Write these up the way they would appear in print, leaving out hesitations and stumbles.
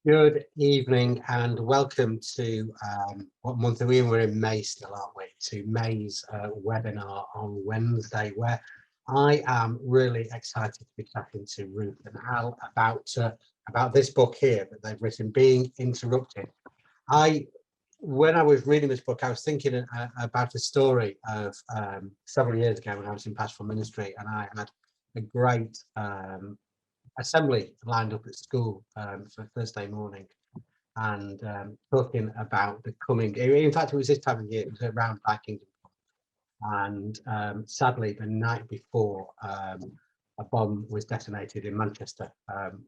Good evening and welcome to what month are we in? We're in May still, aren't we? To May's webinar on Wednesday, where I am really excited to be chatting to Ruth and Al about this book here that they've written, Being Interrupted. When I was reading this book, I was thinking about a story of several years ago when I was in pastoral ministry, and I had a great assembly lined up at school for Thursday morning, and talking about the coming. In fact, it was this time of year. It was around Viking, and sadly, the night before, a bomb was detonated in Manchester,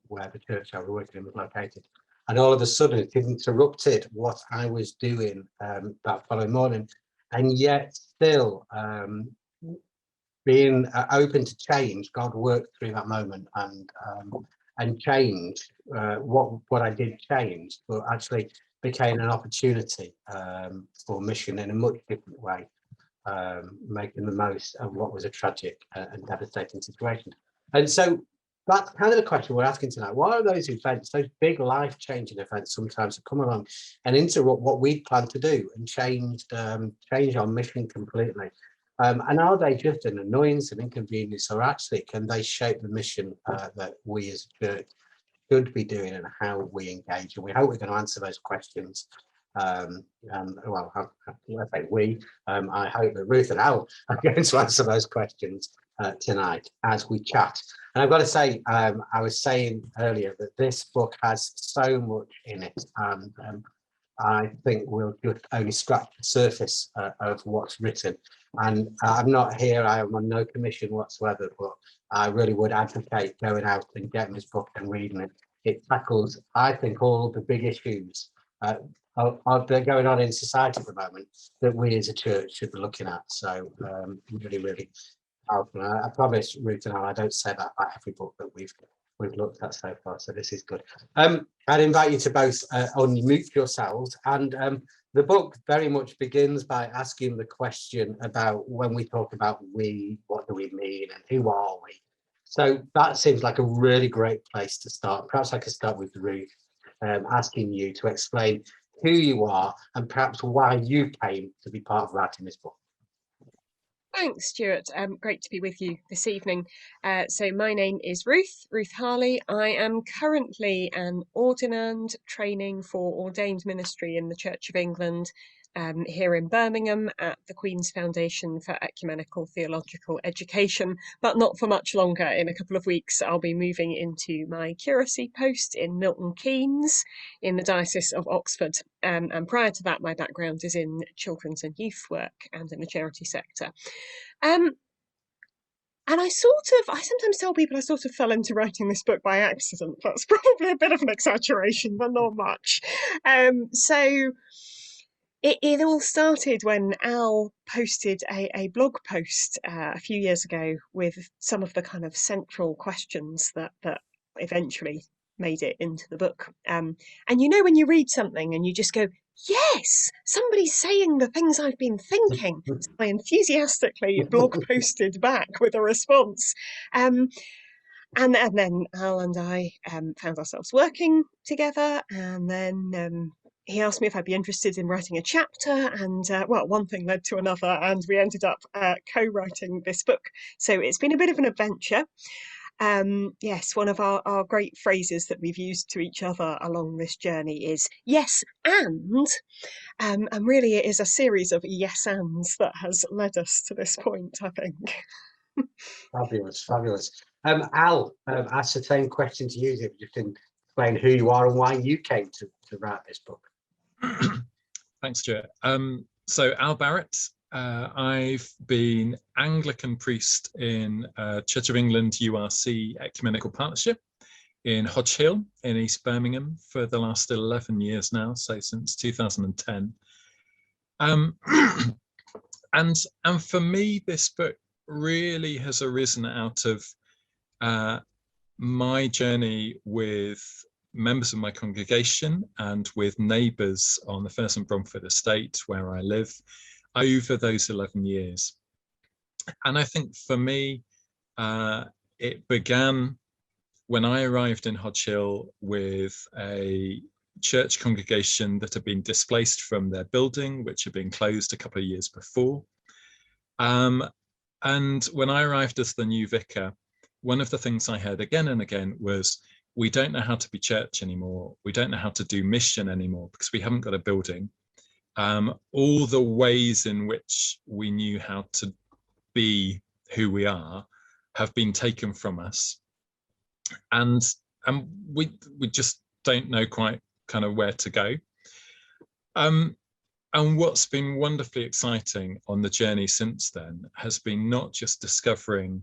where the church I was working in was located. And all of a sudden, it interrupted what I was doing that following morning, and yet still. Being open to change, God worked through that moment and changed what I did change, but actually became an opportunity for mission in a much different way, making the most of what was a tragic and devastating situation. And so that's kind of the question we're asking tonight. What are those events, those big life-changing events sometimes that come along and interrupt what we plan to do and change our mission completely? And are they just an annoyance, an inconvenience, or actually can they shape the mission that we as a church should be doing and how we engage? And we hope we're going to answer those questions. Well, I say we. I hope that Ruth and Al are going to answer those questions tonight as we chat. And I've got to say, I was saying earlier that this book has so much in it, and I think we'll just only scratch the surface of what's written. And I'm not here, I am on no commission whatsoever, but I really would advocate going out and getting this book and reading it. It tackles, I think, all the big issues that are going on in society at the moment that we as a church should be looking at. So really, really powerful. I promise, Ruth and I don't say that about every book that we've looked at so far, so this is good. I'd invite you to both unmute yourselves, and the book very much begins by asking the question about when we talk about we, what do we mean and who are we? So that seems like a really great place to start. Perhaps I could start with Ruth, asking you to explain who you are and perhaps why you came to be part of writing this book. Thanks, Stuart. Great to be with you this evening. So my name is Ruth Harley. I am currently an ordinand training for ordained ministry in the Church of England here in Birmingham at the Queen's Foundation for Ecumenical Theological Education, but not for much longer. In a couple of weeks, I'll be moving into my curacy post in Milton Keynes in the Diocese of Oxford. And prior to that, my background is in children's and youth work and in the charity sector. And I sometimes tell people I sort of fell into writing this book by accident. That's probably a bit of an exaggeration, but not much. So it all started when Al posted a blog post a few years ago with some of the kind of central questions that eventually made it into the book. And you know when you read something and you just go, yes, somebody's saying the things I've been thinking. So I enthusiastically blog posted back with a response. And then Al and I found ourselves working together, and then he asked me if I'd be interested in writing a chapter, and well, one thing led to another, and we ended up co-writing this book. So it's been a bit of an adventure. Yes, one of our great phrases that we've used to each other along this journey is yes and really it is a series of yes ands that has led us to this point, I think. Fabulous, fabulous. Al, ask the same question to you, if you can explain who you are and why you came to write this book. Thanks, Stuart. So Al Barrett, I've been Anglican priest in Church of England URC Ecumenical Partnership in Hodge Hill in East Birmingham for the last 11 years now, so since 2010. And for me, this book really has arisen out of my journey with members of my congregation and with neighbours on the Furness and Bromford estate where I live over those 11 years. And I think for me, it began when I arrived in Hodge Hill with a church congregation that had been displaced from their building, which had been closed a couple of years before. And when I arrived as the new vicar, one of the things I heard again and again was, we don't know how to be church anymore. We don't know how to do mission anymore because we haven't got a building. All the ways in which we knew how to be who we are have been taken from us. And we just don't know quite kind of where to go. And what's been wonderfully exciting on the journey since then has been not just discovering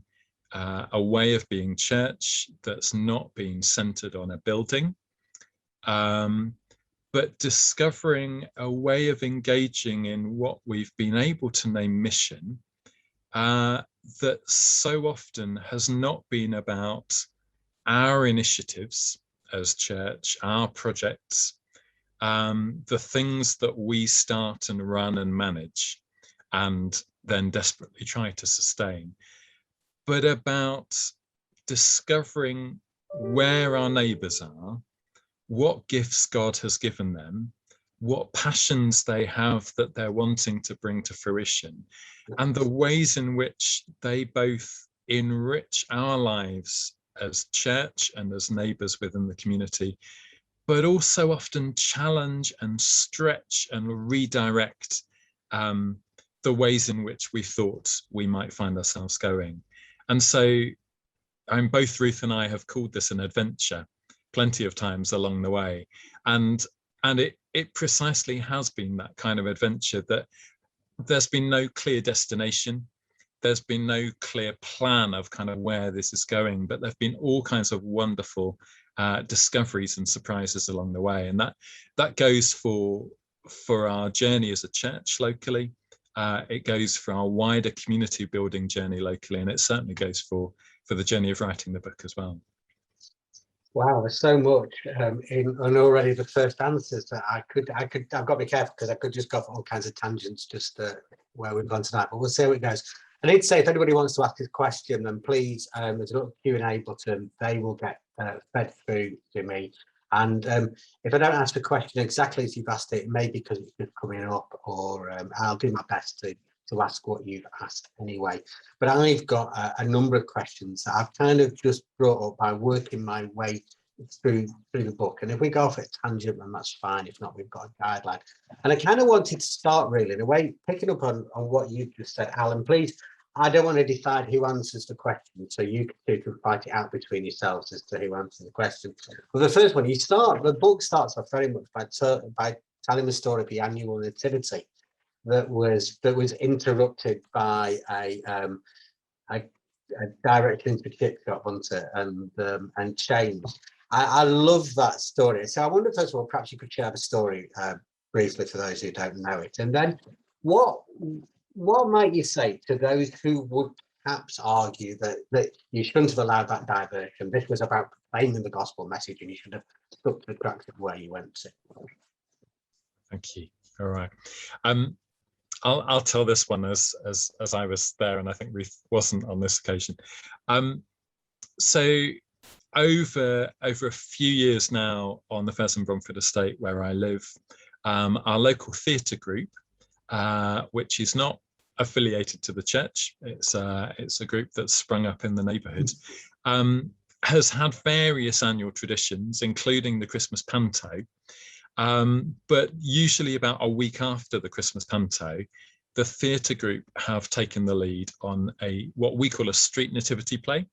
a way of being church that's not being centered on a building, but discovering a way of engaging in what we've been able to name mission, that so often has not been about our initiatives as church, our projects, the things that we start and run and manage and then desperately try to sustain, but about discovering where our neighbours are, what gifts God has given them, what passions they have that they're wanting to bring to fruition, and the ways in which they both enrich our lives as church and as neighbours within the community, but also often challenge and stretch and redirect the ways in which we thought we might find ourselves going. And so both Ruth and I have called this an adventure plenty of times along the way. And it precisely has been that kind of adventure, that there's been no clear destination. There's been no clear plan of kind of where this is going, but there've been all kinds of wonderful discoveries and surprises along the way. And that goes for our journey as a church locally. It goes for our wider community building journey locally, and it certainly goes for the journey of writing the book as well. Wow, there's so much in already the first answers that I've got to be careful because I could just go off all kinds of tangents just where we've gone tonight, but we'll see how it goes. I need to say, if anybody wants to ask a question, then please, there's a little Q&A button. They will get fed through to me. And if I don't ask the question exactly as you've asked it, maybe because it's just coming up, or I'll do my best to ask what you've asked anyway. But I've got a number of questions that I've kind of just brought up by working my way through the book. And if we go off at a tangent, then that's fine. If not, we've got a guideline. And I kind of wanted to start really in a way, picking up on what you just said, Alan. Please, I don't want to decide who answers the question, so you two can fight it out between yourselves as to who answers the question. Well, the first one, the book starts off very much by telling the story of the annual nativity that was interrupted by a direct into the chip shop, wasn't it, and changed. I love that story. So I wonder, first of all, perhaps you could share the story briefly for those who don't know it, and then what might you say to those who would perhaps argue that you shouldn't have allowed that diversion? This was about proclaiming the gospel message, and you should have stuck to the crux of where you went to. Thank you. All right. I'll tell this one as I was there, and I think Ruth wasn't on this occasion. So over a few years now on the Fairs and Bromford estate where I live, our local theatre group, which is not affiliated to the church, it's a group that's sprung up in the neighbourhood, has had various annual traditions, including the Christmas panto. But usually about a week after the Christmas panto, the theatre group have taken the lead on what we call a street nativity play.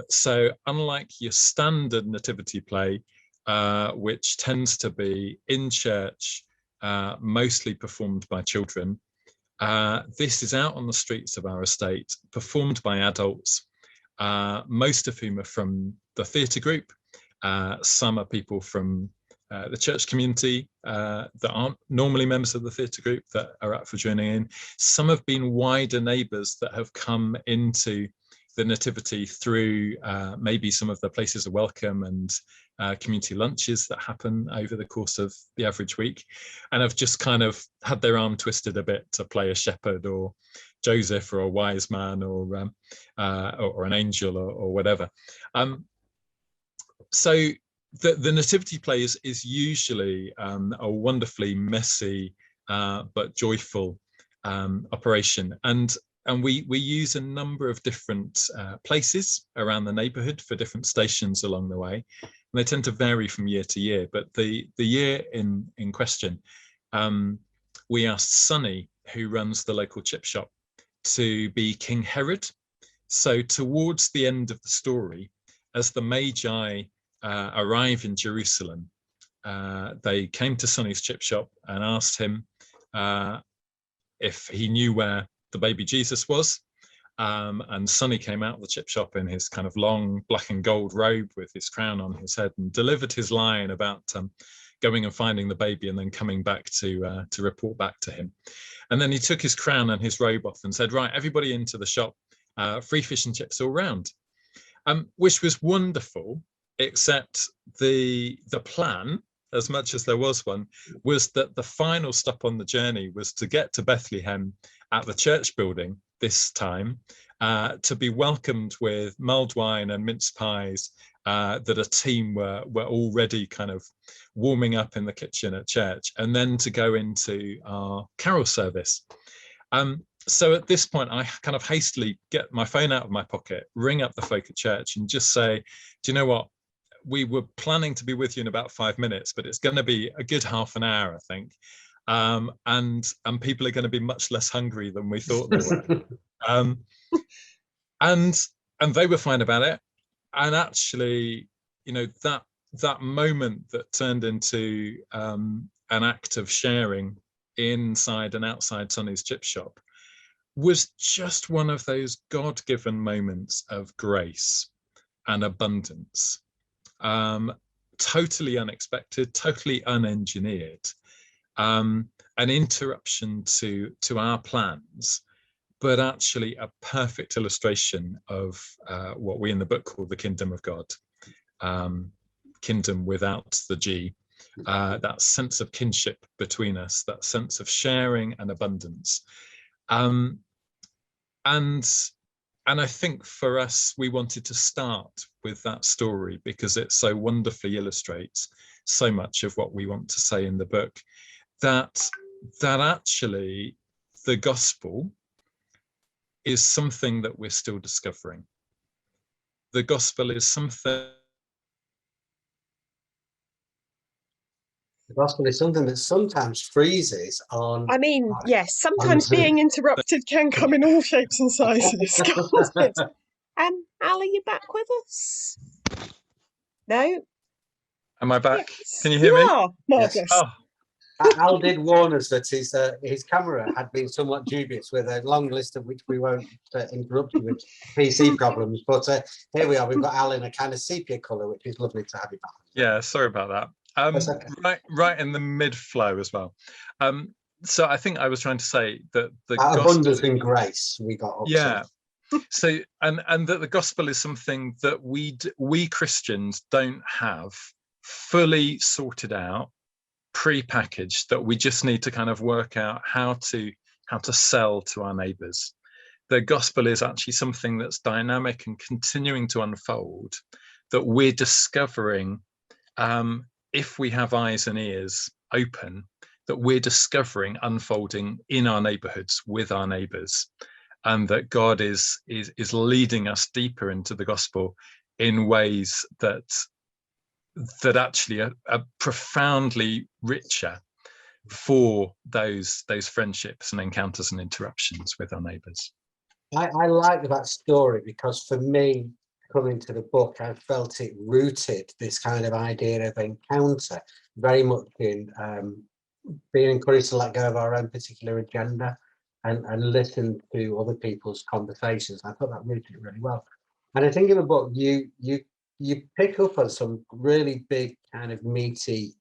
So unlike your standard nativity play, which tends to be in church, mostly performed by children, this is out on the streets of our estate, performed by adults, most of whom are from the theatre group. Some are people from the church community that aren't normally members of the theatre group that are up for joining in. Some have been wider neighbours that have come into the nativity through maybe some of the places of welcome and community lunches that happen over the course of the average week, and have just kind of had their arm twisted a bit to play a shepherd or Joseph or a wise man or an angel or whatever. So the nativity play is usually a wonderfully messy but joyful operation, and we use a number of different places around the neighbourhood for different stations along the way, and they tend to vary from year to year. But the year in question, we asked Sonny, who runs the local chip shop, to be King Herod. So towards the end of the story, as the Magi arrive in Jerusalem, they came to Sonny's chip shop and asked him if he knew where the baby Jesus was. And Sonny came out of the chip shop in his kind of long black and gold robe with his crown on his head and delivered his line about going and finding the baby and then coming back to report back to him. And then he took his crown and his robe off and said, right, everybody into the shop, free fish and chips all round, which was wonderful, except the plan, as much as there was one, was that the final stop on the journey was to get to Bethlehem at the church building this time, to be welcomed with mulled wine and mince pies that a team were already kind of warming up in the kitchen at church, and then to go into our carol service. So at this point, I kind of hastily get my phone out of my pocket, ring up the folk at church and just say, do you know what? We were planning to be with you in about 5 minutes, but it's going to be a good half an hour, I think. And people are going to be much less hungry than we thought they were. And they were fine about it. And actually, you know, that moment that turned into an act of sharing inside and outside Sonny's chip shop was just one of those God-given moments of grace and abundance. Totally unexpected, totally unengineered, an interruption to our plans, but actually a perfect illustration of what we in the book call the kingdom of God, kingdom without the G, that sense of kinship between us, that sense of sharing and abundance. And I think for us, we wanted to start with that story because it so wonderfully illustrates so much of what we want to say in the book, that actually the gospel is something that we're still discovering. The gospel is something. The gospel is something that sometimes freezes on. I mean, yes, sometimes being interrupted can come in all shapes and sizes, can't it? Al, are you back with us? No? Am I back? Yes. Can you hear me? You are. Marvellous. Yes. Oh. Al did warn us that his camera had been somewhat dubious, with a long list of which we won't interrupt you with PC problems. But here we are. We've got Al in a kind of sepia colour, which is lovely to have you back. Yeah, sorry about that. Okay. Right in the mid flow as well. So I think I was trying to say that the abundance in grace we got up to. So and that the gospel is something that we Christians don't have fully sorted out, pre-packaged, that we just need to kind of work out how to sell to our neighbours. The gospel is actually something that's dynamic and continuing to unfold, that we're discovering, if we have eyes and ears open, that we're discovering unfolding in our neighbourhoods with our neighbours, and that God is leading us deeper into the gospel in ways that actually are profoundly richer for those friendships and encounters and interruptions with our neighbours. I like that story because for me, coming to the book, I felt it rooted this kind of idea of encounter very much in being encouraged to let go of our own particular agenda and listen to other people's conversations. I thought that rooted it really well. And I think in the book, you pick up on some really big kind of meaty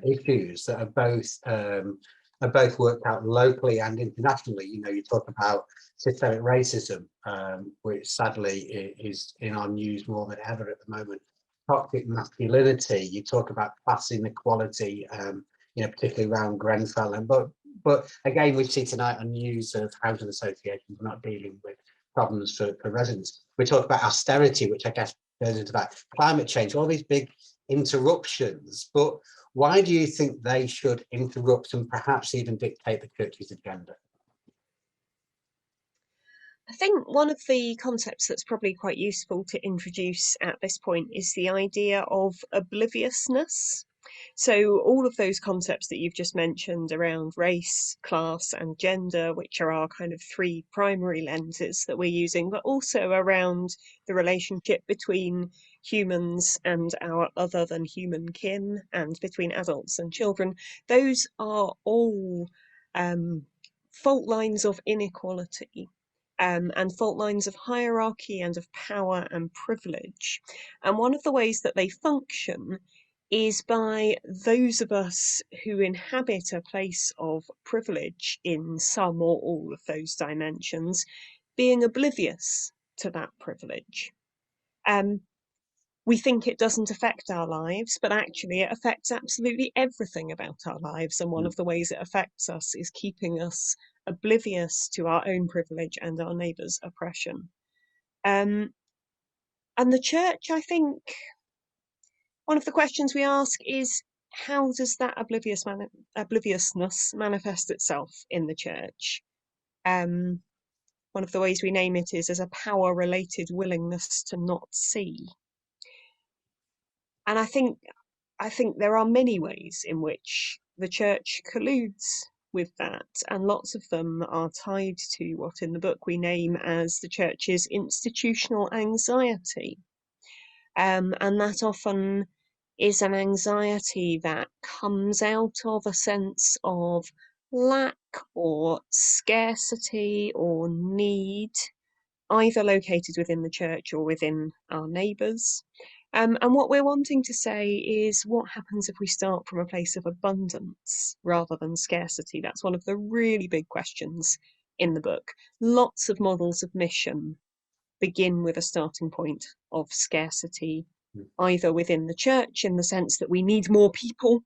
issues that are both worked out locally and internationally. You know, you talk about systemic racism, which sadly is in our news more than ever at the moment. Toxic masculinity. You talk about class inequality, you know, particularly around Grenfell. But again, we see tonight on news of housing associations not dealing with problems for residents. We talk about austerity, which I guess it's about climate change, all these big interruptions. But why do you think they should interrupt and perhaps even dictate the church's agenda? I think one of the concepts that's probably quite useful to introduce at this point is the idea of obliviousness. So all of those concepts that you've just mentioned around race, class and gender, which are our kind of three primary lenses that we're using, but also around the relationship between humans and our other than human kin and between adults and children, those are all fault lines of inequality. And fault lines of hierarchy and of power and privilege. And one of the ways that they function is by those of us who inhabit a place of privilege in some or all of those dimensions being oblivious to that privilege. We think it doesn't affect our lives, but actually it affects absolutely everything about our lives. And one of the ways it affects us is keeping us oblivious to our own privilege and our neighbours' oppression. And the church, I think, one of the questions we ask is, how does that obliviousness manifest itself in the church? One of the ways we name it is as a power-related willingness to not see. And I think there are many ways in which the church colludes with that, and lots of them are tied to what in the book we name as the church's institutional anxiety. And that often is an anxiety that comes out of a sense of lack or scarcity or need, either located within the church or within our neighbours. And what we're wanting to say is, what happens if we start from a place of abundance rather than scarcity? That's one of the really big questions in the book. Lots of models of mission begin with a starting point of scarcity, either within the church in the sense that we need more people,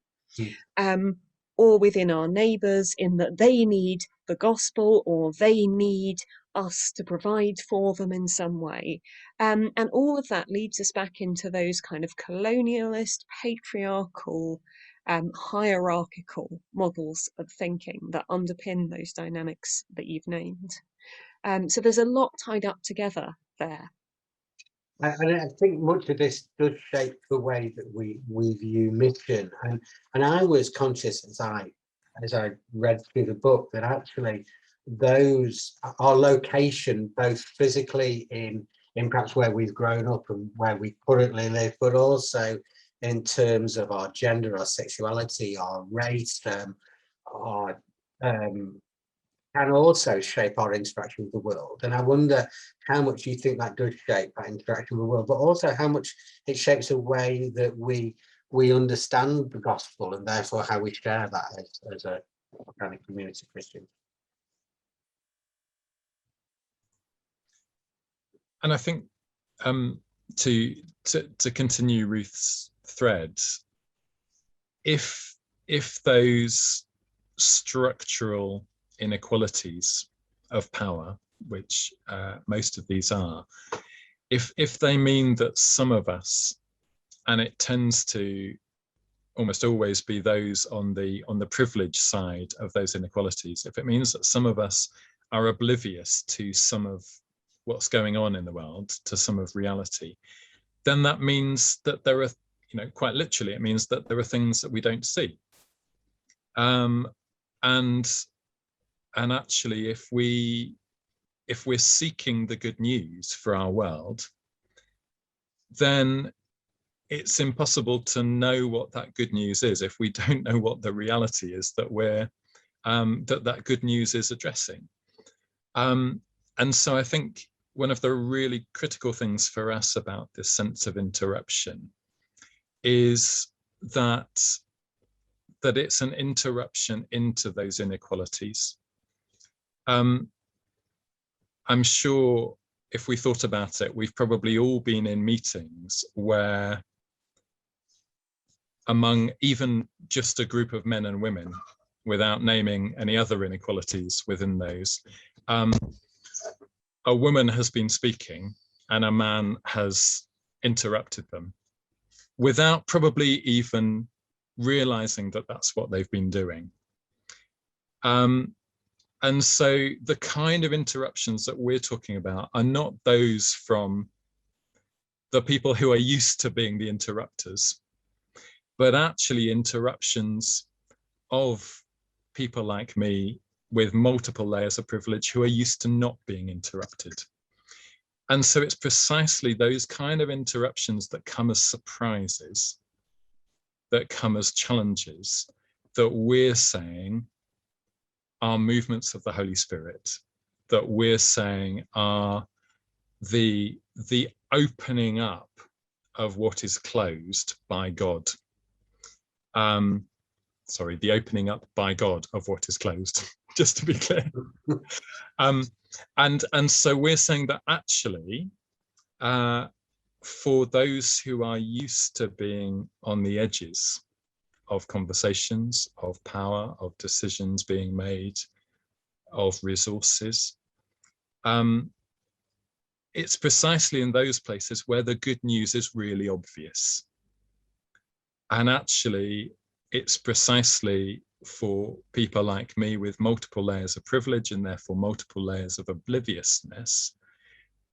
or within our neighbours in that they need the gospel or they need us to provide for them in some way. And all of that leads us back into those kind of colonialist, patriarchal, hierarchical models of thinking that underpin those dynamics that you've named. So there's a lot tied up together there. And I think much of this does shape the way that we view mission. And I was conscious as I read through the book that actually our location, both physically in perhaps where we've grown up and where we currently live, but also in terms of our gender, our sexuality, our race, can also shape our interaction with the world. And I wonder how much you think that does shape that interaction with the world, but also how much it shapes the way that we understand the gospel and therefore how we share that as a kind of community Christian. And I think to continue Ruth's thread, if those structural inequalities of power, which most of these are, if they mean that some of us, and it tends to almost always be those on the privileged side of those inequalities, if it means that some of us are oblivious to some of what's going on in the world, to some of reality, then that means that there are, quite literally, it means that there are things that we don't see. And actually, if we're seeking the good news for our world, then it's impossible to know what that good news is if we don't know what the reality is that that good news is addressing. And so I think one of the really critical things for us about this sense of interruption is that it's an interruption into those inequalities. I'm sure if we thought about it, we've probably all been in meetings where, among even just a group of men and women, without naming any other inequalities within those, a woman has been speaking and a man has interrupted them without probably even realizing that that's what they've been doing. And so the kind of interruptions that we're talking about are not those from the people who are used to being the interrupters, but actually interruptions of people like me with multiple layers of privilege who are used to not being interrupted. And so it's precisely those kind of interruptions that come as surprises, that come as challenges, that we're saying are movements of the Holy Spirit, that we're saying are the opening up of what is closed by God. Sorry, the opening up by God of what is closed, just to be clear. And so we're saying that actually, for those who are used to being on the edges of conversations, of power, of decisions being made, of resources, it's precisely in those places where the good news is really obvious. And actually, it's precisely for people like me with multiple layers of privilege and therefore multiple layers of obliviousness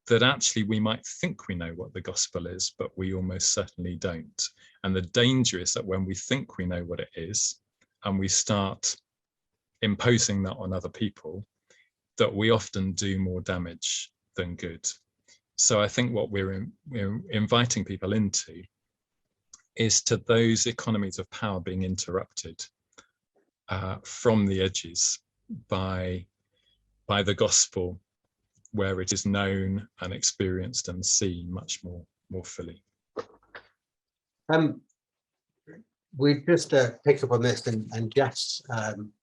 that actually we might think we know what the gospel is, but we almost certainly don't. And the danger is that when we think we know what it is and we start imposing that on other people, that we often do more damage than good. So I think what we're inviting people into is to those economies of power being interrupted from the edges by the gospel, where it is known and experienced and seen much more fully. We just pick up on this, and Jess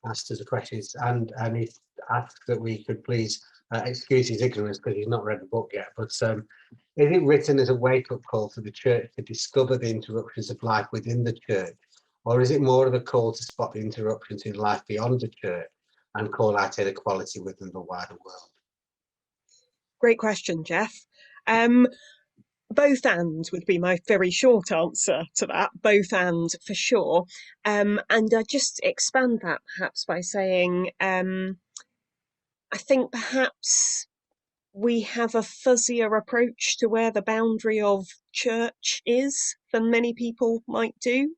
asked us a question, and he asked that we could please excuse his ignorance because he's not read the book yet. But is it written as a wake-up call for the church to discover the interruptions of life within the church, or is it more of a call to spot the interruptions in life beyond the church and call out inequality within the wider world? Great question, Jeff. Both and would be my very short answer to that. Both and for sure. And I just expand that perhaps by saying, I think perhaps we have a fuzzier approach to where the boundary of church is than many people might do.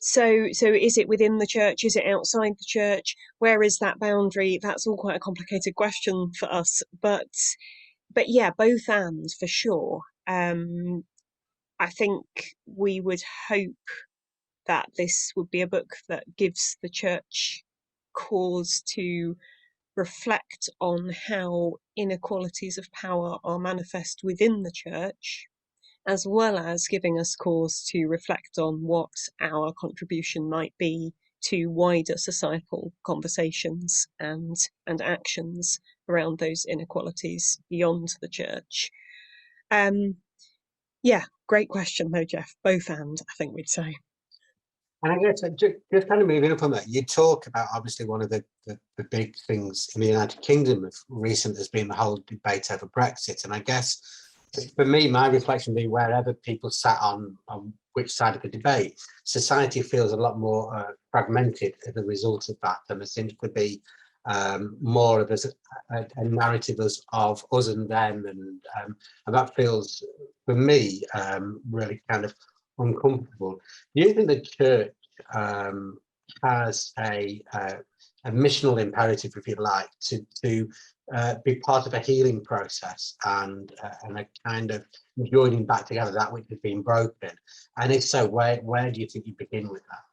So is it within the church? Is it outside the church? Where is that boundary? That's all quite a complicated question for us. But yeah, both and for sure. I think we would hope that this would be a book that gives the church cause to reflect on how inequalities of power are manifest within the church, as well as giving us cause to reflect on what our contribution might be to wider societal conversations and actions around those inequalities beyond the church. Yeah, great question though, Jeff. Both and, I think we'd say. And I guess just kind of moving up on that, you talk about obviously one of the big things in the United Kingdom of recent has been the whole debate over Brexit. And I guess for me, my reflection being wherever people sat on which side of the debate, society feels a lot more fragmented as a result of that. And there seems to be more of a narrative of us and them. And that feels, for me, really kind of uncomfortable. Do you think the church has a missional imperative, if you like, to be part of a healing process and a kind of joining back together that which has been broken? And if so, where do you think you begin with that?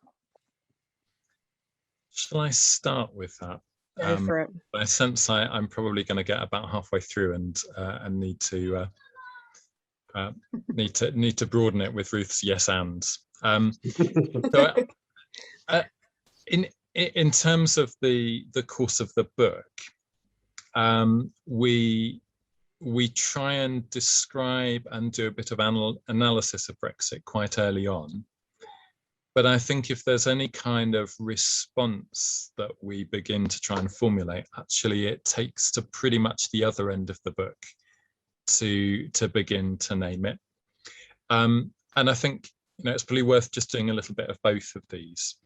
Shall I start with that? Go for it. I sense I'm probably going to get about halfway through and need to broaden it with Ruth's yes ands. So in terms of the course of the book, we try and describe and do a bit of analysis of Brexit quite early on. But I think if there's any kind of response that we begin to try and formulate, actually it takes to pretty much the other end of the book, to begin to name it. And I think, it's probably worth just doing a little bit of both of these.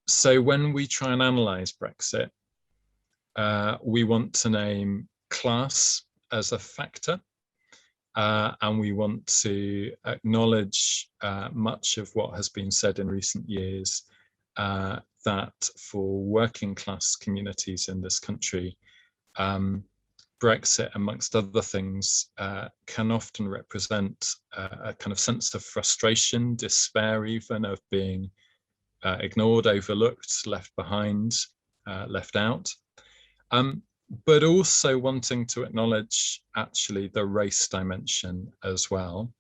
So when we try and analyse Brexit, we want to name class as a factor, and we want to acknowledge much of what has been said in recent years, that for working class communities in this country, Brexit, amongst other things, can often represent a kind of sense of frustration, despair even, of being ignored, overlooked, left behind, left out, but also wanting to acknowledge actually the race dimension as well.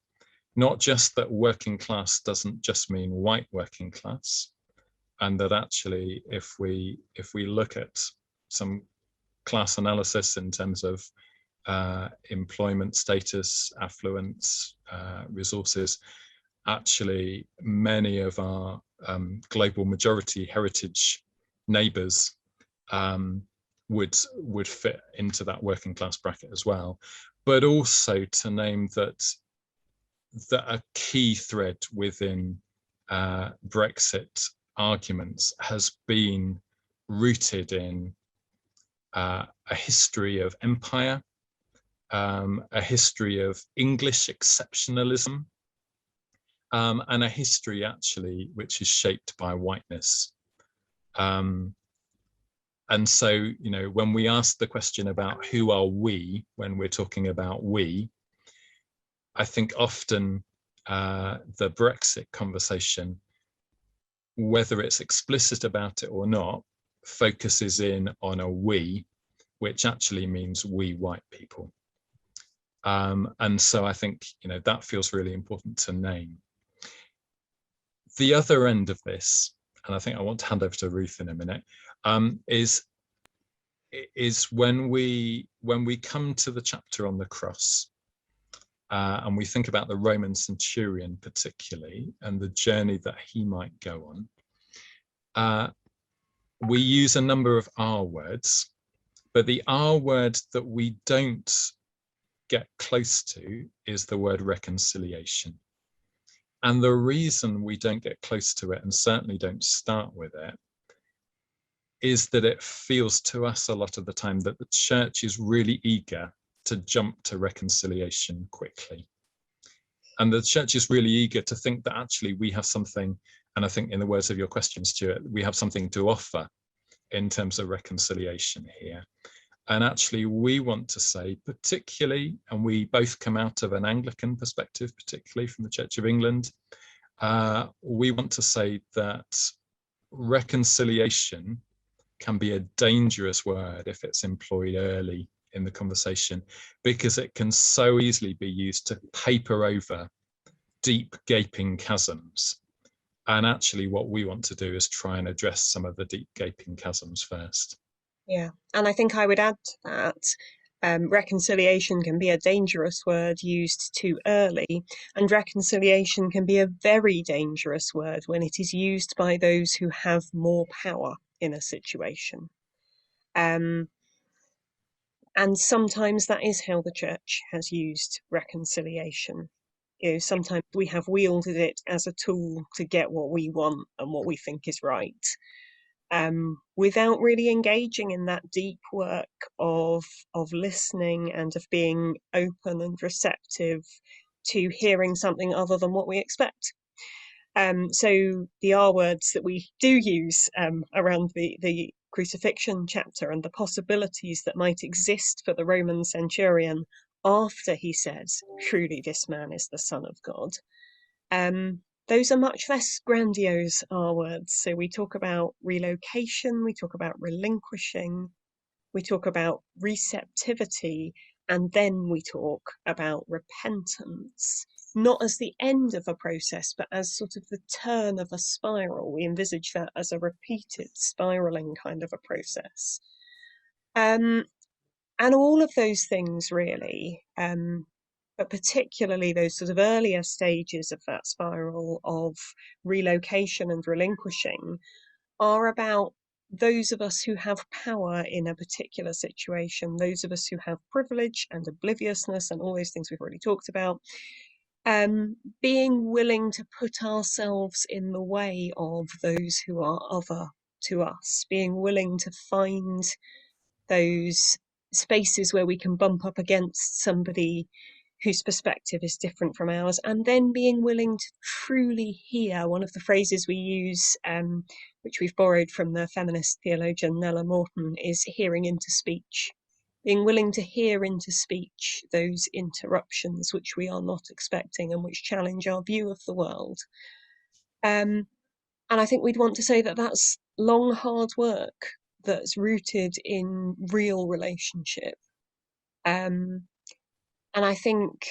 Not just that working class doesn't just mean white working class, and that actually if we look at some class analysis in terms of employment status, affluence, resources, actually many of our global majority heritage neighbours would fit into that working class bracket as well. But also to name that a key thread within Brexit arguments has been rooted in a history of empire, a history of English exceptionalism, and a history actually which is shaped by whiteness. And so, when we ask the question about who are we, when we're talking about we, I think often the Brexit conversation, whether it's explicit about it or not, focuses in on a we, which actually means we white people. And so I think, that feels really important to name. The other end of this, and I think I want to hand over to Ruth in a minute, is when we come to the chapter on the cross, and we think about the Roman centurion particularly, and the journey that he might go on, we use a number of R words, but the R word that we don't get close to is the word reconciliation. And the reason we don't get close to it, and certainly don't start with it, is that it feels to us a lot of the time that the church is really eager to jump to reconciliation quickly. And the church is really eager to think that actually we have something, and I think in the words of your question, Stuart, we have something to offer in terms of reconciliation here. And actually we want to say, particularly, and we both come out of an Anglican perspective, particularly from the Church of England, we want to say that reconciliation can be a dangerous word if it's employed early in the conversation, because it can so easily be used to paper over deep gaping chasms. And actually what we want to do is try and address some of the deep gaping chasms first. Yeah, and I think I would add to that reconciliation can be a dangerous word used too early, and reconciliation can be a very dangerous word when it is used by those who have more power in a situation. And sometimes that is how the church has used reconciliation. Sometimes we have wielded it as a tool to get what we want and what we think is right, without really engaging in that deep work of listening and of being open and receptive to hearing something other than what we expect. So the R words that we do use around the crucifixion chapter and the possibilities that might exist for the Roman centurion after he says, "Truly this man is the Son of God," those are much less grandiose R words. So we talk about relocation, we talk about relinquishing, we talk about receptivity, and then we talk about repentance, not as the end of a process, but as sort of the turn of a spiral. We envisage that as a repeated spiraling kind of a process. And all of those things really, but particularly those sort of earlier stages of that spiral of relocation and relinquishing, are about those of us who have power in a particular situation, those of us who have privilege and obliviousness and all those things we've already talked about, being willing to put ourselves in the way of those who are other to us, being willing to find those spaces where we can bump up against somebody whose perspective is different from ours, and then being willing to truly hear. One of the phrases we use, which we've borrowed from the feminist theologian Nella Morton, is hearing into speech. Being willing to hear into speech those interruptions which we are not expecting and which challenge our view of the world. And I think we'd want to say that that's long, hard work that's rooted in real relationship. And I think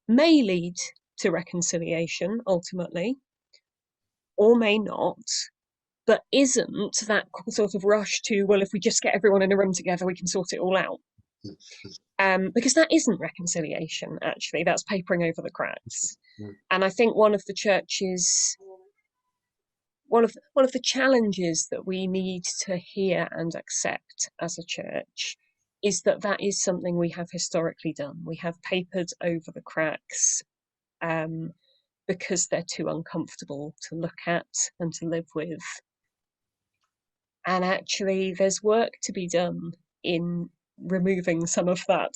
may lead to reconciliation ultimately, or may not, but isn't that sort of rush to, well, if we just get everyone in a room together, we can sort it all out. Because that isn't reconciliation, actually, that's papering over the cracks. And I think one of the church's, one of the challenges that we need to hear and accept as a church is that that is something we have historically done. We have papered over the cracks because they're too uncomfortable to look at and to live with. And actually, there's work to be done in removing some of that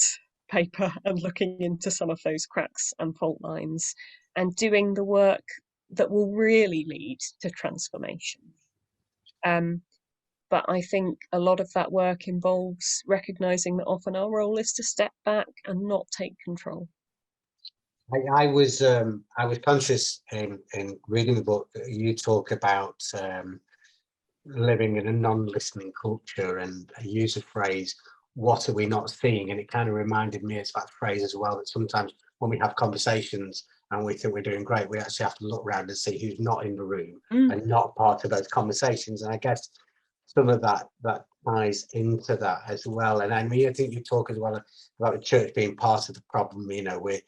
paper and looking into some of those cracks and fault lines and doing the work that will really lead to transformation. But I think a lot of that work involves recognizing that often our role is to step back and not take control. I was conscious in reading the book that you talk about living in a non-listening culture, and I use a phrase, what are we not seeing? And it kind of reminded me, it's that phrase as well, that sometimes when we have conversations and we think we're doing great, we actually have to look around and see who's not in the room and not part of those conversations. And I guess some of that ties into that as well. And I mean, I think you talk as well about the church being part of the problem. You know, we're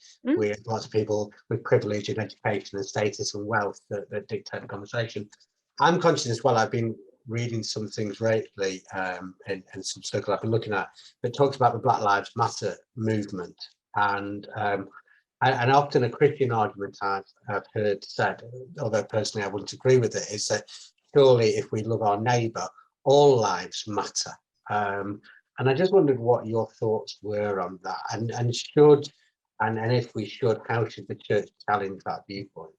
lots of people with privilege and education and status and wealth that dictate the conversation. I'm conscious as well. I've been reading some things lately in some circle I've been looking at that talks about the Black Lives Matter movement, and often a Christian argument I've heard said, although personally I wouldn't agree with it, is that surely if we love our neighbour, all lives matter. And I just wondered what your thoughts were on that, and if we should, how should the church challenge that viewpoint?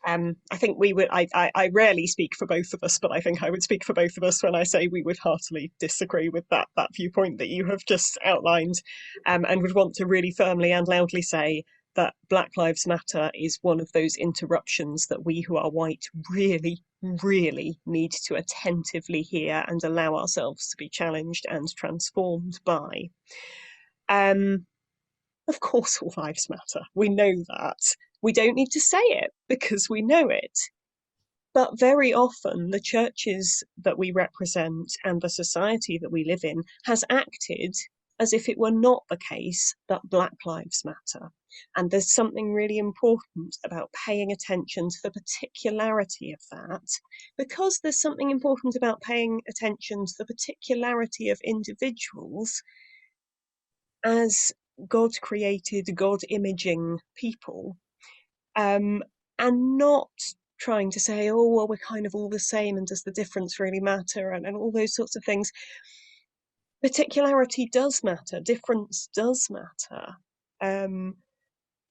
I think we would, I rarely speak for both of us, but I think I would speak for both of us when I say we would heartily disagree with that viewpoint that you have just outlined, and would want to really firmly and loudly say that Black Lives Matter is one of those interruptions that we who are white really, really need to attentively hear and allow ourselves to be challenged and transformed by. Of course, all lives matter. We know that. We don't need to say it because we know it. But very often the churches that we represent and the society that we live in has acted as if it were not the case that Black Lives Matter. And there's something really important about paying attention to the particularity of that, because there's something important about paying attention to the particularity of individuals as God created, God imaging people, and not trying to say, oh, well, we're kind of all the same and does the difference really matter, and all those sorts of things. Particularity does matter, difference does matter.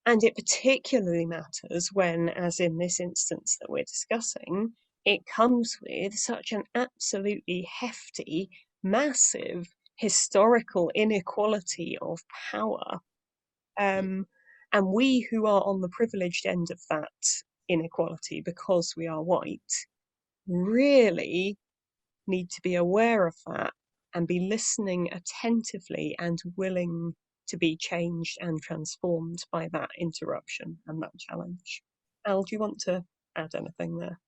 And it particularly matters when, as in this instance that we're discussing, it comes with such an absolutely hefty, massive historical inequality of power. And we who are on the privileged end of that inequality because we are white really need to be aware of that and be listening attentively and willing to be changed and transformed by that interruption and that challenge. Al, do you want to add anything there?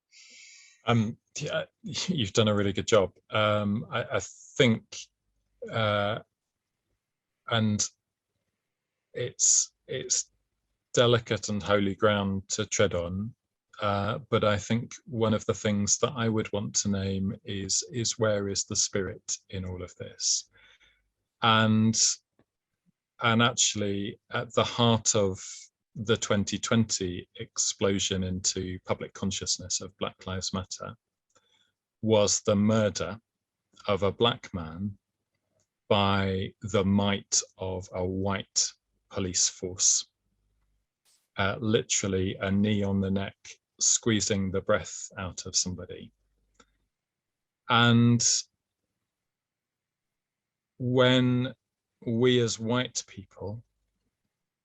Yeah, you've done a really good job. I think, and it's delicate and holy ground to tread on. but I think one of the things that I would want to name is where is the Spirit in all of this? And actually, at the heart of the 2020 explosion into public consciousness of Black Lives Matter was the murder of a black man by the might of a white police force. Literally a knee on the neck, squeezing the breath out of somebody. And when we as white people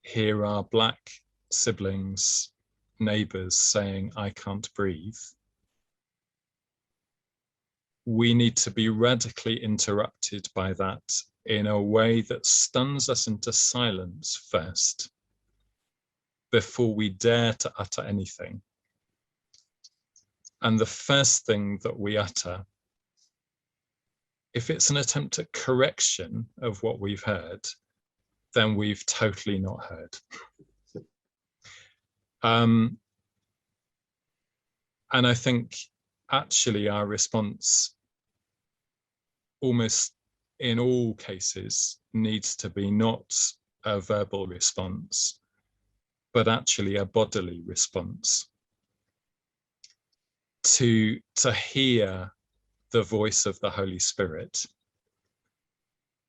hear our black siblings, neighbors saying, "I can't breathe," we need to be radically interrupted by that in a way that stuns us into silence first, before we dare to utter anything. And the first thing that we utter, if it's an attempt at correction of what we've heard, then we've totally not heard. And I think actually our response, almost in all cases, needs to be not a verbal response, but actually a bodily response. To hear the voice of the Holy Spirit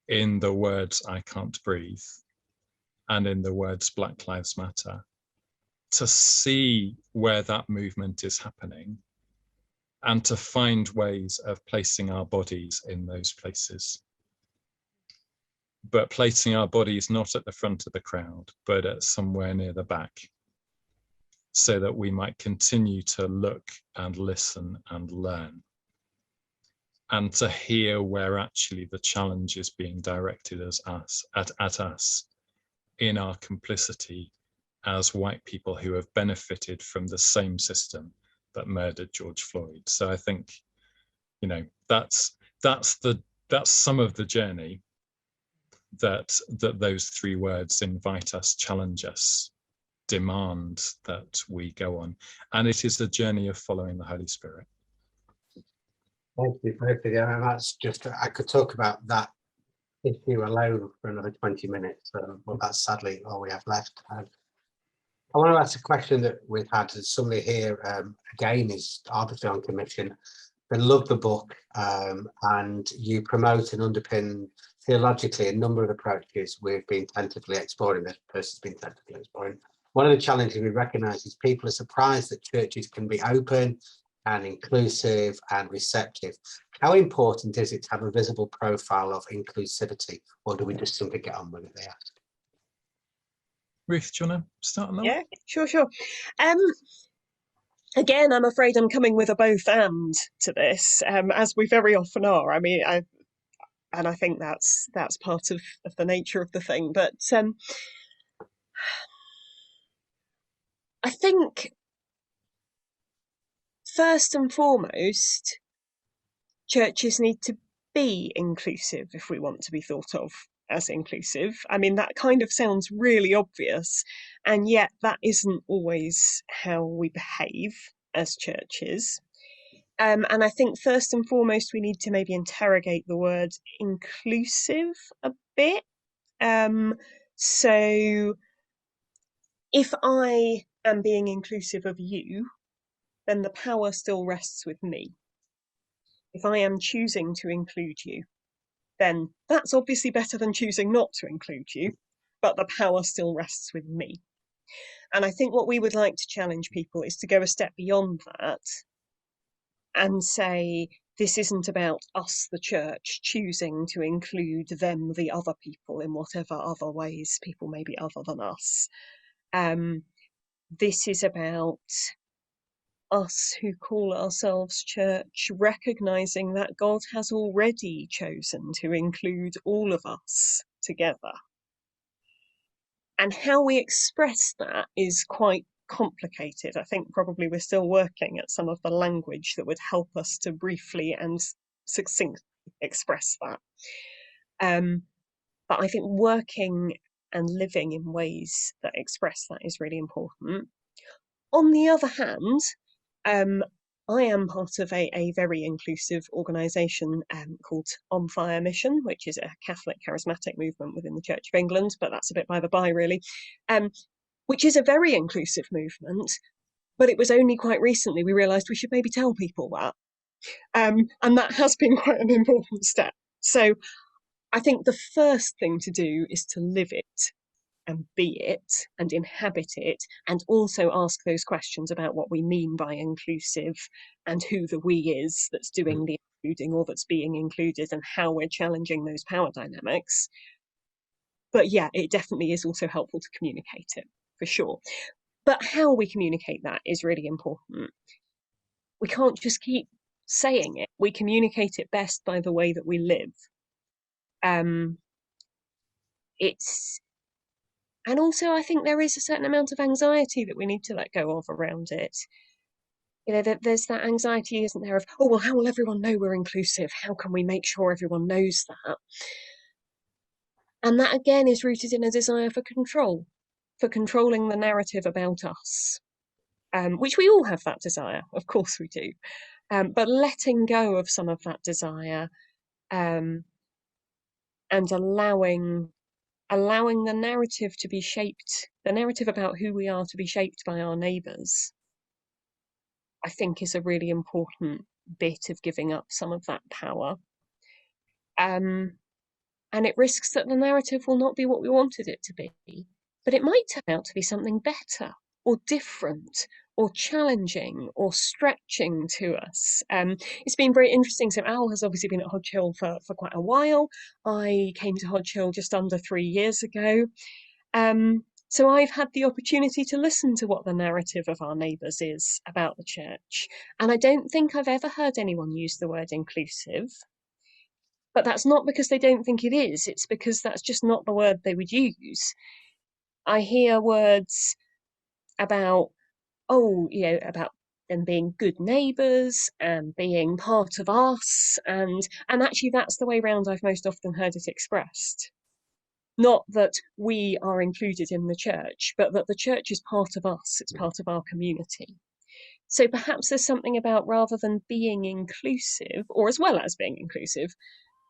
in the words, "I can't breathe," and in the words, "Black Lives Matter," to see where that movement is happening, and to find ways of placing our bodies in those places. But placing our bodies not at the front of the crowd, but at somewhere near the back, so that we might continue to look and listen and learn, and to hear where actually the challenge is being directed at us in our complicity as white people who have benefited from the same system that murdered George Floyd. So I think, you know, that's some of the journey that those three words invite us, challenge us, demand that we go on. And it is a journey of following the Holy Spirit. Thank you both of you. And that's just, I could talk about that issue alone for another 20 minutes, but that's sadly all we have left. I want to ask a question that we've had. Somebody here, again, is obviously on commission, but love the book, and you promote and underpin theologically a number of approaches we've been tentatively exploring, this person's been tentatively exploring. One of the challenges we recognise is people are surprised that churches can be open and inclusive and receptive. How important is it to have a visible profile of inclusivity, or do we just simply get on with it, they ask? Ruth, do you want to start on that? Yeah, sure. Again, I'm afraid I'm coming with a both and to this, as we very often are. I mean, I think that's part of the nature of the thing. But I think first and foremost, churches need to be inclusive if we want to be thought of as inclusive. I mean, that kind of sounds really obvious, and yet that isn't always how we behave as churches. And I think first and foremost, we need to maybe interrogate the word inclusive a bit. So if I am being inclusive of you, then the power still rests with me. If I am choosing to include you, then that's obviously better than choosing not to include you, but the power still rests with me. And I think what we would like to challenge people is to go a step beyond that and say, this isn't about us, the church, choosing to include them, the other people, in whatever other ways people may be other than us. This is about us who call ourselves church, recognising that God has already chosen to include all of us together. And how we express that is quite complicated. I think probably we're still working at some of the language that would help us to briefly and succinctly express that. But I think working and living in ways that express that is really important. On the other hand, I am part of a very inclusive organisation called On Fire Mission, which is a Catholic charismatic movement within the Church of England, but that's a bit by the by, really, which is a very inclusive movement. But it was only quite recently we realised we should maybe tell people that. And that has been quite an important step. So I think the first thing to do is to live it and be it and inhabit it, and also ask those questions about what we mean by inclusive and who the we is that's doing the including or that's being included, and how we're challenging those power dynamics. But yeah, it definitely is also helpful to communicate it, for sure. But how we communicate that is really important. We can't just keep saying it. We communicate it best by the way that we live. And also, I think there is a certain amount of anxiety that we need to let go of around it. You know, there's that anxiety, isn't there, of, oh, well, how will everyone know we're inclusive? How can we make sure everyone knows that? And that, again, is rooted in a desire for control, for controlling the narrative about us, which we all have that desire, of course we do. But letting go of some of that desire and allowing the narrative to be shaped, the narrative about who we are to be shaped by our neighbours, I think is a really important bit of giving up some of that power. And it risks that the narrative will not be what we wanted it to be, but it might turn out to be something better or different or challenging or stretching to us. It's been very interesting. So Al has obviously been at Hodge Hill for quite a while. I came to Hodge Hill just under 3 years ago. So I've had the opportunity to listen to what the narrative of our neighbours is about the church. And I don't think I've ever heard anyone use the word inclusive. But that's not because they don't think it is. It's because that's just not the word they would use. I hear words about, about them being good neighbours and being part of us. And actually, that's the way round I've most often heard it expressed. Not that we are included in the church, but that the church is part of us, it's part of our community. So perhaps there's something about, rather than being inclusive, or as well as being inclusive,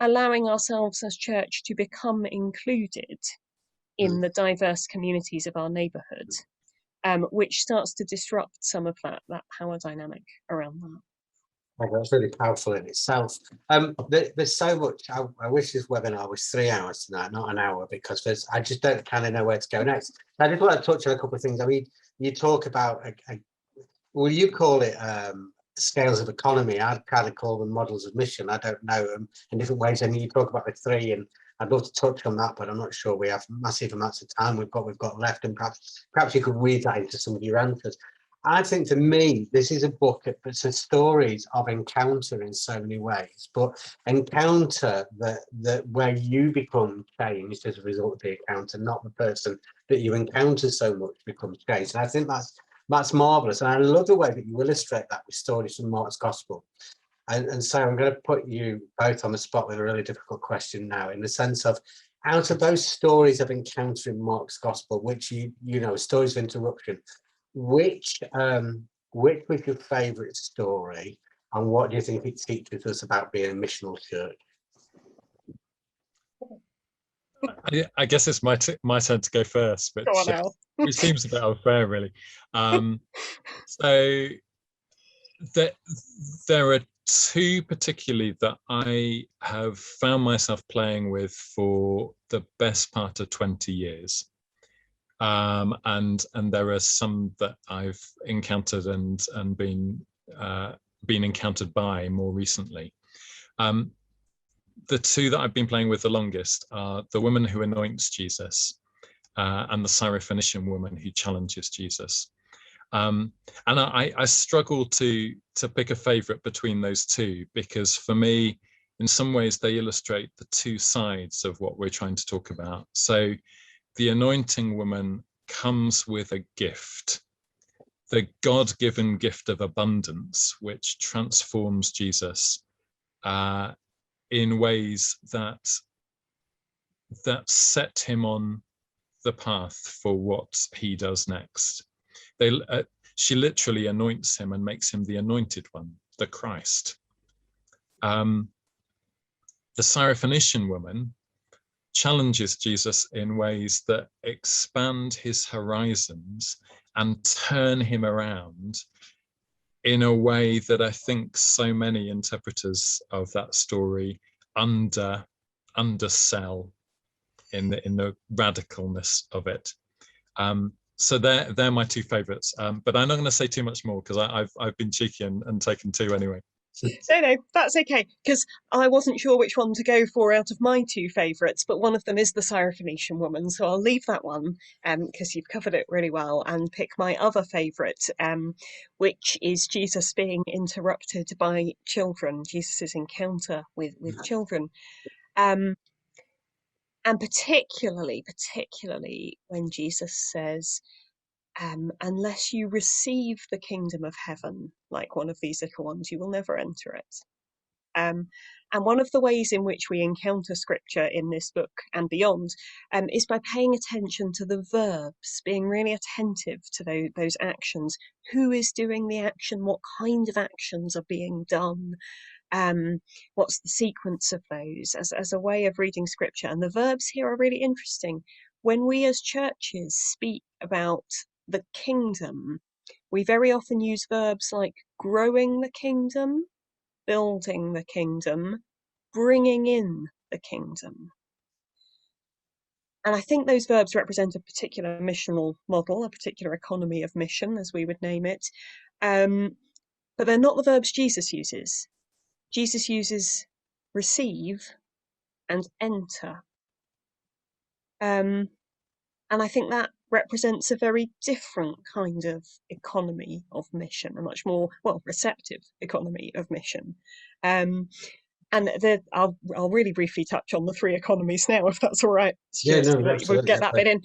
allowing ourselves as church to become included in the diverse communities of our neighbourhood, which starts to disrupt some of that power dynamic around that. Oh, that's really powerful in itself. There's so much. I wish this webinar was 3 hours tonight, not an hour, because I just don't kind of know where to go next. I just want to touch on a couple of things. I mean, you talk about, well, you call it scales of economy. I'd kind of call them models of mission. I don't know them in different ways. I mean, you talk about the 3, and I'd love to touch on that, but I'm not sure we have massive amounts of time we've got left, and perhaps you could weave that into some of your answers. I think, to me, this is a book that's a stories of encounter in so many ways, but encounter that where you become changed as a result of the encounter, not the person that you encounter so much becomes changed. And I think that's marvelous, and I love the way that you illustrate that with stories from Mark's Gospel. And so I'm going to put you both on the spot with a really difficult question now, in the sense of, out of those stories of encounter in Mark's Gospel, which you know, stories of interruption, which was your favourite story, and what do you think it teaches us about being a missional church? I guess it's my turn to go first, but which seems a bit unfair, really. So there are 2 particularly that I have found myself playing with for the best part of 20 years. And there are some that I've encountered and been encountered by more recently. The 2 that I've been playing with the longest are the woman who anoints Jesus and the Syrophoenician woman who challenges Jesus. And I struggle to pick a favorite between those 2, because for me, in some ways, they illustrate the 2 sides of what we're trying to talk about. So the anointing woman comes with a gift, the God-given gift of abundance, which transforms Jesus in ways that set him on the path for what he does next. she literally anoints him and makes him the anointed one, the Christ. The Syrophoenician woman challenges Jesus in ways that expand his horizons and turn him around in a way that I think so many interpreters of that story undersell in the radicalness of it. So they're my two favourites, but I'm not going to say too much more because I've been cheeky and taken two anyway. No, that's okay, because I wasn't sure which one to go for out of my two favourites, but one of them is the Syrophoenician woman, so I'll leave that one because you've covered it really well, and pick my other favourite, which is Jesus being interrupted by children, Jesus's encounter with children. And particularly when Jesus says, unless you receive the kingdom of heaven like one of these little ones, you will never enter it. And one of the ways in which we encounter scripture in this book and beyond is by paying attention to the verbs, being really attentive to those actions. Who is doing the action? What kind of actions are being done? What's the sequence of those as a way of reading scripture? And the verbs here are really interesting. When we as churches speak about the kingdom, we very often use verbs like growing the kingdom, building the kingdom, bringing in the kingdom. And I think those verbs represent a particular missional model, a particular economy of mission, as we would name it. But they're not the verbs Jesus uses. Jesus uses receive and enter. And I think that represents a very different kind of economy of mission, a much more, receptive economy of mission. And I'll really briefly touch on the three economies now, if that's all right. Yeah, no, we'll get that bit in.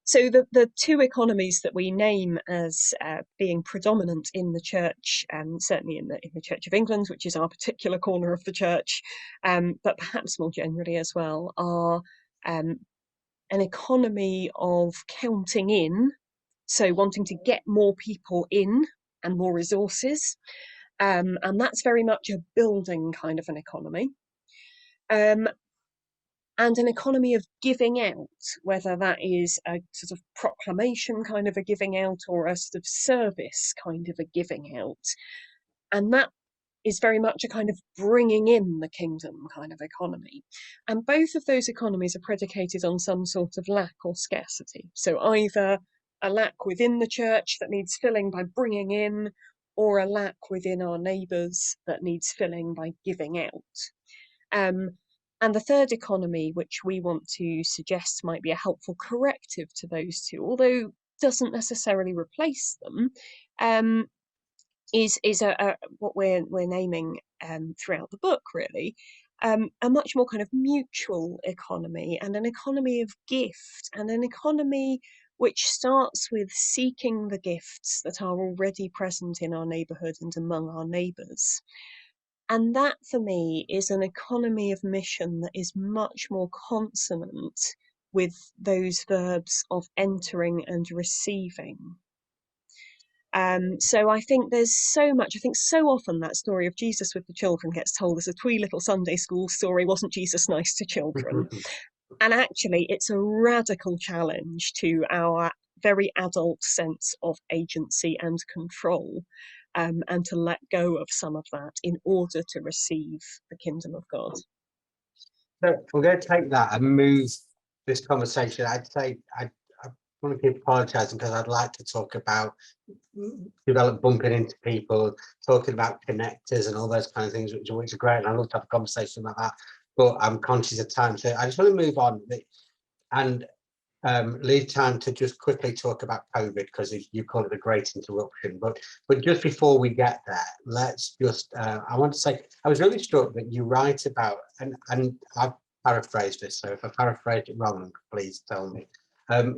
So the two economies that we name as being predominant in the church, certainly in the Church of England, which is our particular corner of the church, but perhaps more generally as well, are an economy of counting in, so wanting to get more people in and more resources. And that's very much a building kind of an economy. And an economy of giving out, whether that is a sort of proclamation kind of a giving out or a sort of service kind of a giving out. And that is very much a kind of bringing in the kingdom kind of economy. And both of those economies are predicated on some sort of lack or scarcity. So either a lack within the church that needs filling by bringing in, or a lack within our neighbours that needs filling by giving out. And the third economy, which we want to suggest might be a helpful corrective to those two, although doesn't necessarily replace them, is what we're naming throughout the book, really, a much more kind of mutual economy, and an economy of gift, and an economy which starts with seeking the gifts that are already present in our neighbourhood and among our neighbours. And that, for me, is an economy of mission that is much more consonant with those verbs of entering and receiving. So I think there's so much, I think so often that story of Jesus with the children gets told as a twee little Sunday school story, wasn't Jesus nice to children? And actually, it's a radical challenge to our very adult sense of agency and control, and to let go of some of that in order to receive the kingdom of God. So we're going to take that and move this conversation. I'd say I want to keep apologising because I'd like to talk about bumping into people, talking about connectors and all those kind of things, which are great. And I love to have a conversation about that, but I'm conscious of time. So I just want to move on and leave time to just quickly talk about COVID, because you call it a great interruption. But just before we get there, let's just, I want to say, I was really struck that you write about, and I've paraphrased this, so if I paraphrased it wrong, please tell me.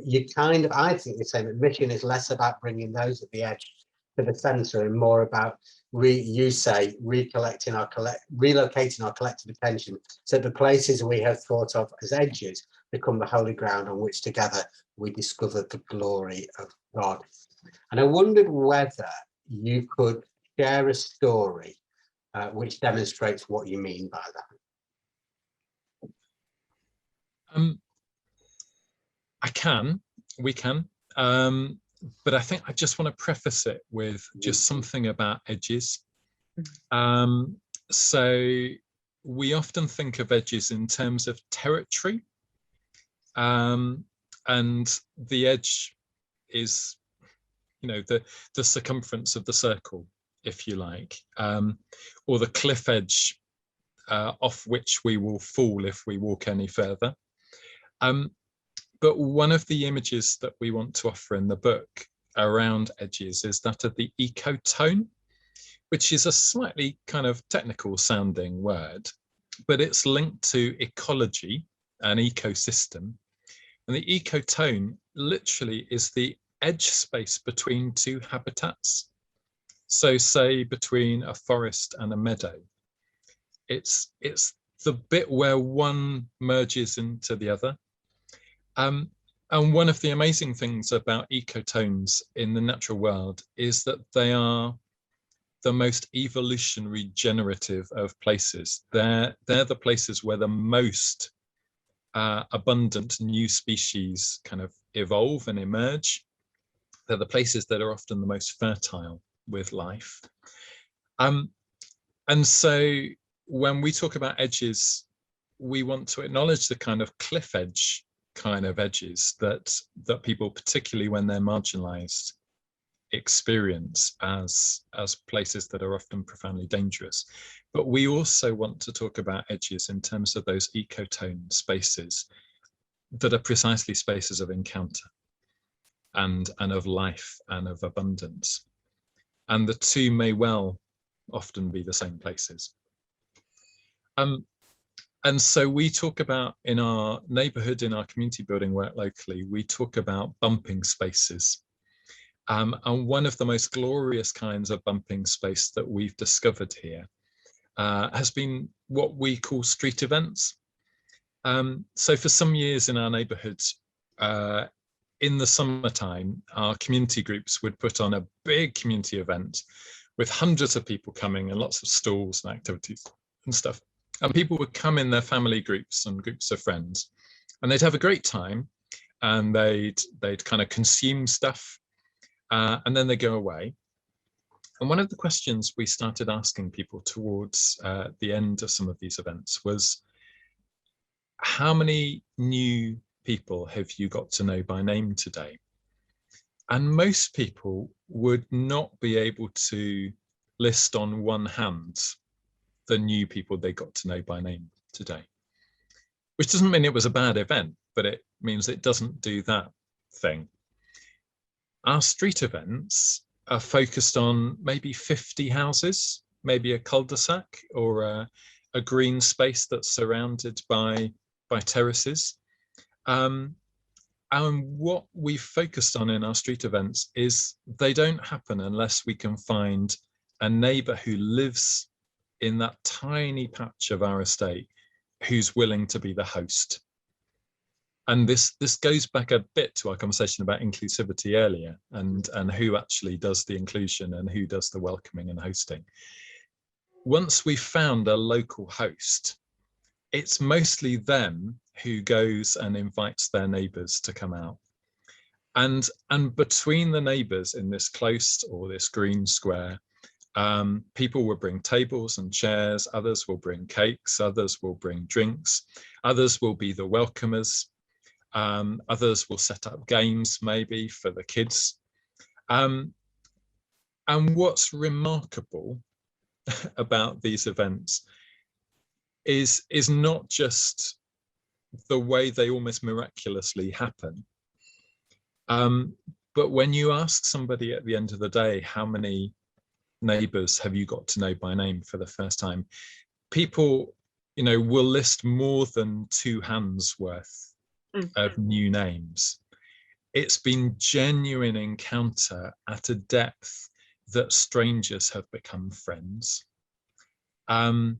You kind of, I think you're saying that mission is less about bringing those at the edge to the centre and more about, relocating our collective attention so the places we have thought of as edges become the holy ground on which together we discover the glory of God. And I wondered whether you could share a story which demonstrates what you mean by that. We can. But I think I just want to preface it with just something about edges. So we often think of edges in terms of territory, and the edge is, the circumference of the circle, if you like, or the cliff edge off which we will fall if we walk any further. But one of the images that we want to offer in the book around edges is that of the ecotone, which is a slightly kind of technical sounding word, but it's linked to ecology, an ecosystem. And the ecotone literally is the edge space between two habitats. So say between a forest and a meadow. It's the bit where one merges into the other. And one of the amazing things about ecotones in the natural world is that they are the most evolutionary generative of places. They're the places where the most abundant new species kind of evolve and emerge. They're the places that are often the most fertile with life. And so when we talk about edges, we want to acknowledge the kind of cliff edge kind of edges that people, particularly when they're marginalized, experience as places that are often profoundly dangerous. But we also want to talk about edges in terms of those ecotone spaces that are precisely spaces of encounter and of life and of abundance. And the two may well often be the same places. And so we talk about, in our neighborhood, in our community building work locally, we talk about bumping spaces. And one of the most glorious kinds of bumping space that we've discovered here has been what we call street events. So for some years in our neighborhoods, in the summertime, our community groups would put on a big community event with hundreds of people coming and lots of stalls and activities and stuff. And people would come in their family groups and groups of friends, and they'd have a great time, and they'd kind of consume stuff, and then they go away. And one of the questions we started asking people towards the end of some of these events was, how many new people have you got to know by name today? And most people would not be able to list on one hand the new people they got to know by name today, which doesn't mean it was a bad event, but it means it doesn't do that thing. Our street events are focused on maybe 50 houses, maybe a cul-de-sac or a green space that's surrounded by terraces. And what we've focused on in our street events is they don't happen unless we can find a neighbour who lives in that tiny patch of our estate who's willing to be the host. And this goes back a bit to our conversation about inclusivity earlier, and who actually does the inclusion and who does the welcoming and hosting. Once we've found a local host, it's mostly them who goes and invites their neighbours to come out. And between the neighbours in this close or this green square, people will bring tables and chairs, others will bring cakes, others will bring drinks, others will be the welcomers, others will set up games maybe for the kids. And what's remarkable about these events is not just the way they almost miraculously happen, but when you ask somebody at the end of the day, how many neighbours have you got to know by name for the first time, people will list more than two hands worth of new names. It's been genuine encounter at a depth that strangers have become friends. And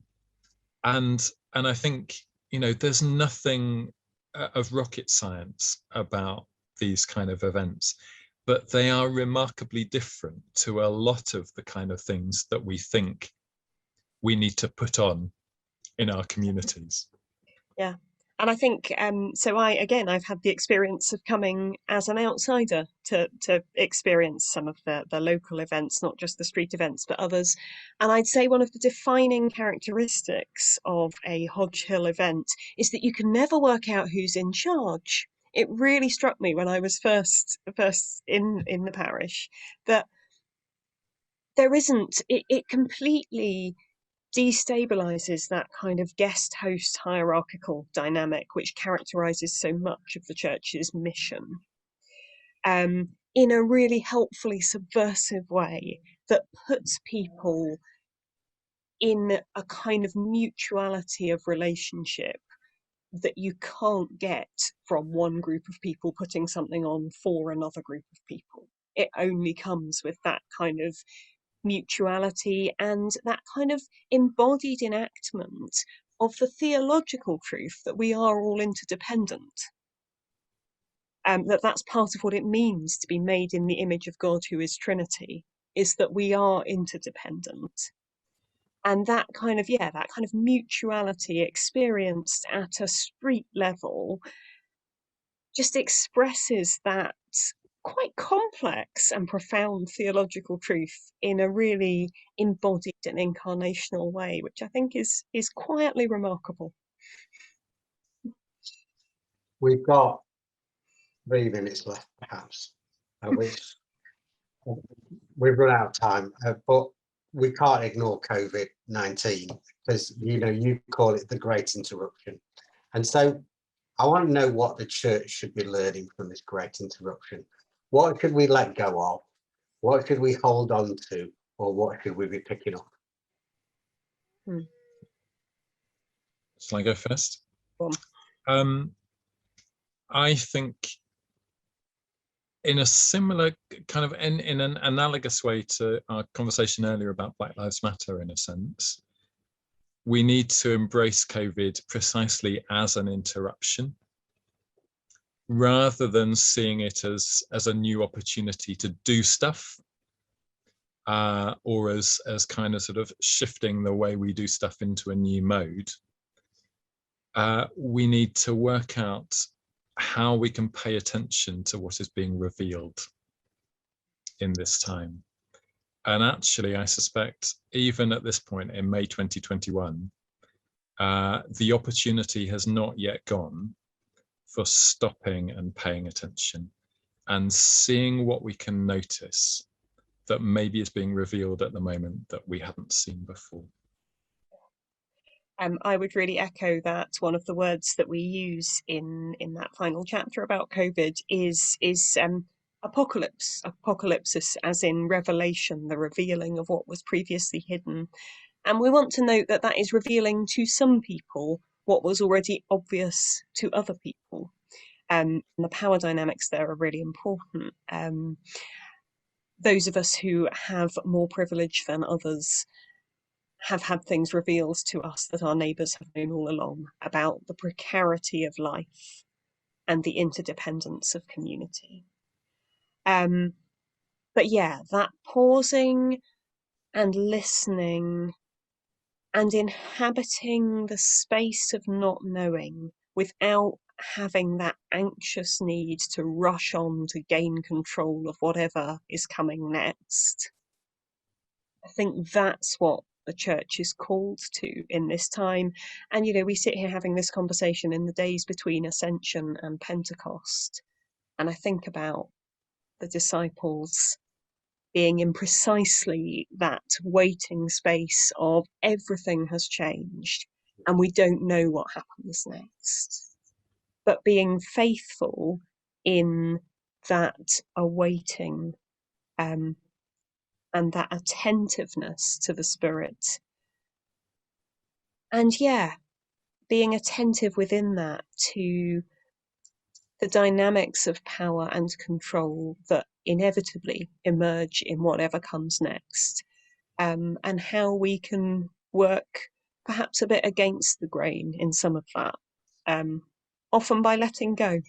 I think there's nothing of rocket science about these kind of events. but they are remarkably different to a lot of the kind of things that we think we need to put on in our communities. Yeah. And I think so I've had the experience of coming as an outsider to experience some of the local events, not just the street events, but others. And I'd say one of the defining characteristics of a Hodge Hill event is that you can never work out who's in charge. It really struck me when I was first in the parish that there isn't, it completely destabilizes that kind of guest host hierarchical dynamic which characterizes so much of the church's mission, in a really helpfully subversive way that puts people in a kind of mutuality of relationship that you can't get from one group of people putting something on for another group of people. It only comes with that kind of mutuality and that kind of embodied enactment of the theological truth that we are all interdependent. That's part of what it means to be made in the image of God, who is Trinity, is that we are interdependent. And that kind of mutuality experienced at a street level just expresses that quite complex and profound theological truth in a really embodied and incarnational way, which I think is quietly remarkable. We've got 3 minutes left, perhaps, which we've run out of time, but we can't ignore COVID-19 because, you call it the great interruption. And so I want to know what the church should be learning from this great interruption. What should we let go of? What should we hold on to? Or what should we be picking up? Shall I go first? Well, I think in a similar kind of, in an analogous way to our conversation earlier about Black Lives Matter, in a sense, we need to embrace COVID precisely as an interruption, rather than seeing it as a new opportunity to do stuff, or as kind of sort of shifting the way we do stuff into a new mode. We need to work out how we can pay attention to what is being revealed in this time. And actually, I suspect even at this point in May 2021, the opportunity has not yet gone for stopping and paying attention and seeing what we can notice that maybe is being revealed at the moment that we haven't seen before. I would really echo that. One of the words that we use in that final chapter about COVID is apocalypse. Apocalypsis, as in revelation, the revealing of what was previously hidden. And we want to note that that is revealing to some people what was already obvious to other people. And the power dynamics there are really important. Those of us who have more privilege than others have had things revealed to us that our neighbours have known all along about the precarity of life and the interdependence of community. But yeah, that pausing and listening and inhabiting the space of not knowing without having that anxious need to rush on to gain control of whatever is coming next. I think that's what the church is called to in this time. And, we sit here having this conversation in the days between Ascension and Pentecost. And I think about the disciples being in precisely that waiting space of everything has changed and we don't know what happens next. But being faithful in that awaiting, and that attentiveness to the Spirit. And being attentive within that to the dynamics of power and control that inevitably emerge in whatever comes next, and how we can work perhaps a bit against the grain in some of that, often by letting go,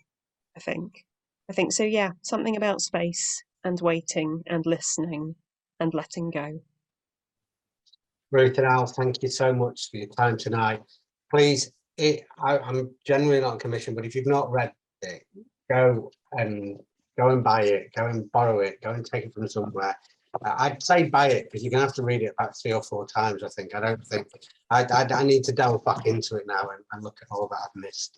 I think. I think so, yeah, something about space and waiting and listening and letting go. Ruth and Al, thank you so much for your time tonight. Please, I'm generally not commissioned, but if you've not read it, go and buy it, go and borrow it, go and take it from somewhere. I'd say buy it because you're gonna have to read it about 3 or 4 times. I think. I don't think I need to delve back into it now and look at all that I've missed.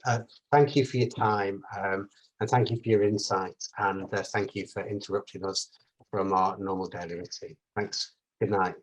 Thank you for your time, and thank you for your insight, and thank you for interrupting us from our normal daily routine. Thanks. Good night.